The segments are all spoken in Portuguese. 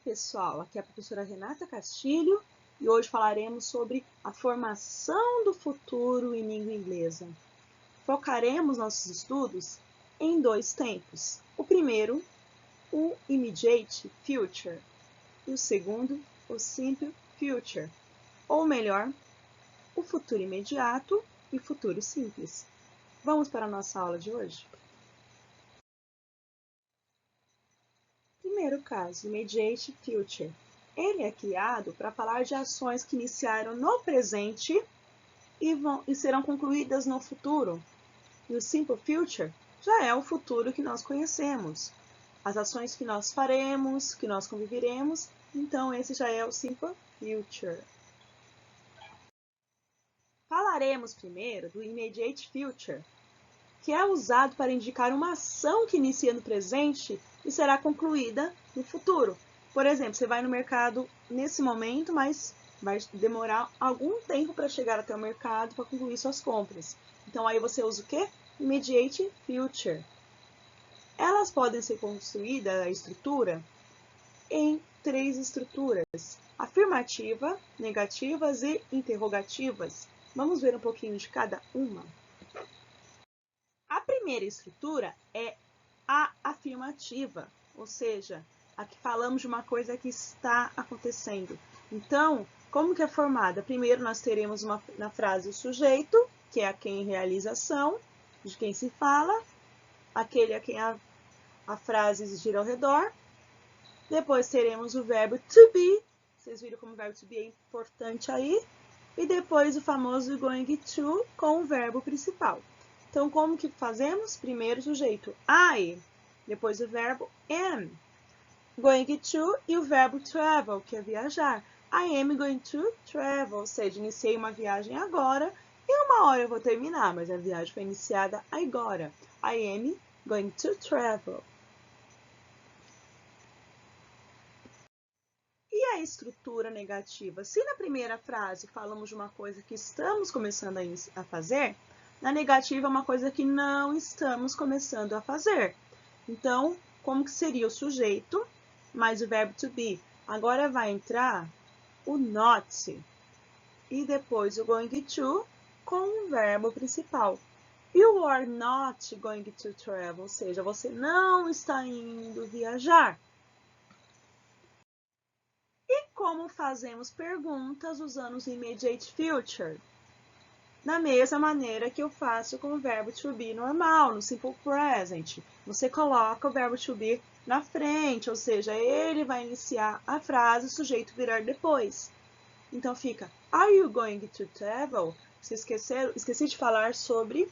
pessoal, aqui é a professora Renata Castilho e hoje falaremos sobre a formação do futuro em língua inglesa. Focaremos nossos estudos em dois tempos. O primeiro, o immediate future, e o segundo, o simple future, ou melhor, o futuro imediato e o futuro simples. Vamos para a nossa aula de hoje? Primeiro caso, immediate future. Ele é criado para falar de ações que iniciaram no presente e serão concluídas no futuro. E o simple future já é o futuro que nós conhecemos. As ações que nós faremos, que nós conviveremos, então esse já é o simple future. Falaremos primeiro do immediate future, que é usado para indicar uma ação que inicia no presente e será concluída no futuro. Por exemplo, você vai no mercado nesse momento, mas vai demorar algum tempo para chegar até o mercado para concluir suas compras. Então, aí você usa o quê? Immediate future. Elas podem ser construídas, a estrutura, em três estruturas: afirmativa, negativas e interrogativas. Vamos ver um pouquinho de cada uma? A primeira estrutura é a afirmativa, ou seja, a que falamos de uma coisa que está acontecendo. Então, como que é formada? Primeiro, nós teremos na frase o sujeito, que é a quem realiza a ação, de quem se fala, aquele a quem a frase gira ao redor. Depois teremos o verbo to be, vocês viram como o verbo to be é importante aí. E depois o famoso going to com o verbo principal. Então, como que fazemos? Primeiro o sujeito I, depois o verbo am, going to e o verbo travel, que é viajar. I am going to travel, ou seja, iniciei uma viagem agora e uma hora eu vou terminar, mas a viagem foi iniciada agora. I am going to travel. E a estrutura negativa? Se na primeira frase falamos de uma coisa que estamos começando a fazer, na negativa é uma coisa que não estamos começando a fazer. Então, como que seria o sujeito mais o verbo to be? Agora vai entrar o not e depois o going to com o verbo principal. You are not going to travel, ou seja, você não está indo viajar. E como fazemos perguntas usando o immediate future? Da mesma maneira que eu faço com o verbo to be normal, no simple present. Você coloca o verbo to be na frente, ou seja, ele vai iniciar a frase, o sujeito virar depois. Então fica, are you going to travel? Esqueci de falar sobre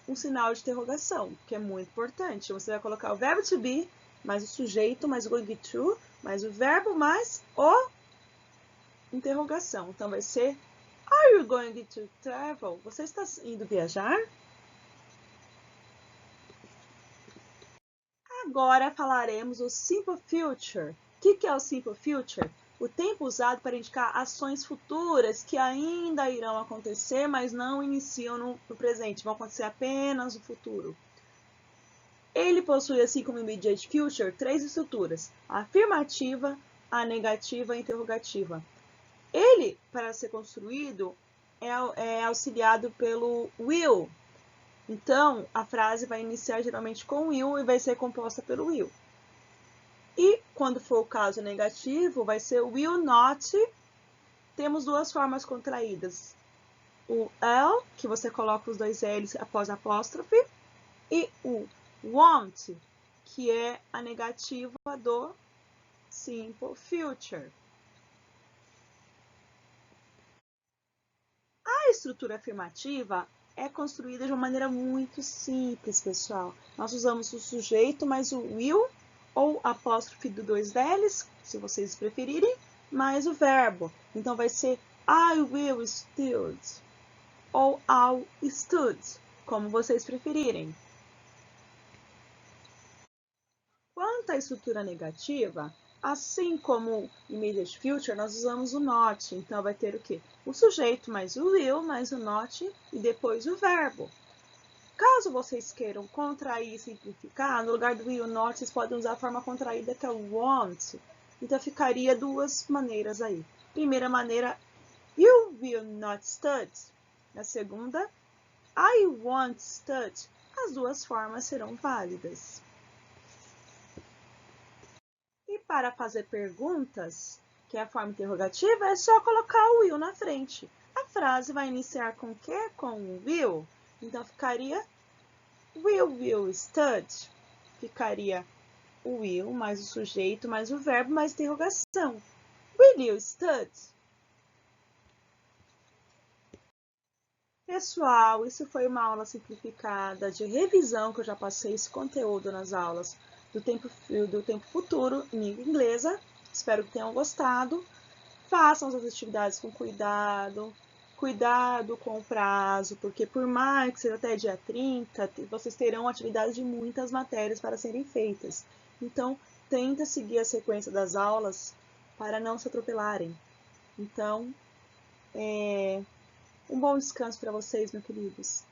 um sinal de interrogação, que é muito importante. Você vai colocar o verbo to be, mais o sujeito, mais o going to, mais o verbo, mais o interrogação. Então vai ser, are you going to travel? Você está indo viajar? Agora falaremos o simple future. O que é o simple future? O tempo usado para indicar ações futuras que ainda irão acontecer, mas não iniciam no presente, vão acontecer apenas no futuro. Ele possui, assim como immediate future, três estruturas: a afirmativa, a negativa e a interrogativa. Ele, para ser construído, é auxiliado pelo will. Então, a frase vai iniciar geralmente com will e vai ser composta pelo will. E, quando for o caso negativo, vai ser will not. Temos duas formas contraídas. O L, que você coloca os dois L's após a apóstrofe, e o won't, que é a negativa do simple future. A estrutura afirmativa é construída de uma maneira muito simples, pessoal. Nós usamos o sujeito mais o will, ou apóstrofe do dois L's, se vocês preferirem, mais o verbo. Então, vai ser I will stood, ou I'll stood, como vocês preferirem. Quanto à estrutura negativa, assim como immediate future, nós usamos o not. Então, vai ter o quê? O sujeito mais o will, mais o not e depois o verbo. Caso vocês queiram contrair e simplificar, no lugar do will not, vocês podem usar a forma contraída que é o want. Então, ficaria duas maneiras aí. Primeira maneira, you will not study. A segunda, I won't study. As duas formas serão válidas. E para fazer perguntas, que é a forma interrogativa, é só colocar o will na frente. A frase vai iniciar com o quê? Com o will. Então, ficaria will you study? Ficaria o will mais o sujeito mais o verbo mais interrogação. Will you study? Pessoal, isso foi uma aula simplificada de revisão, que eu já passei esse conteúdo nas aulas do tempo futuro em língua inglesa. Espero que tenham gostado. Façam as atividades com cuidado. Cuidado com o prazo, porque por mais que seja até dia 30, vocês terão atividades de muitas matérias para serem feitas. Então, tenta seguir a sequência das aulas para não se atropelarem. Então, um bom descanso para vocês, meus queridos.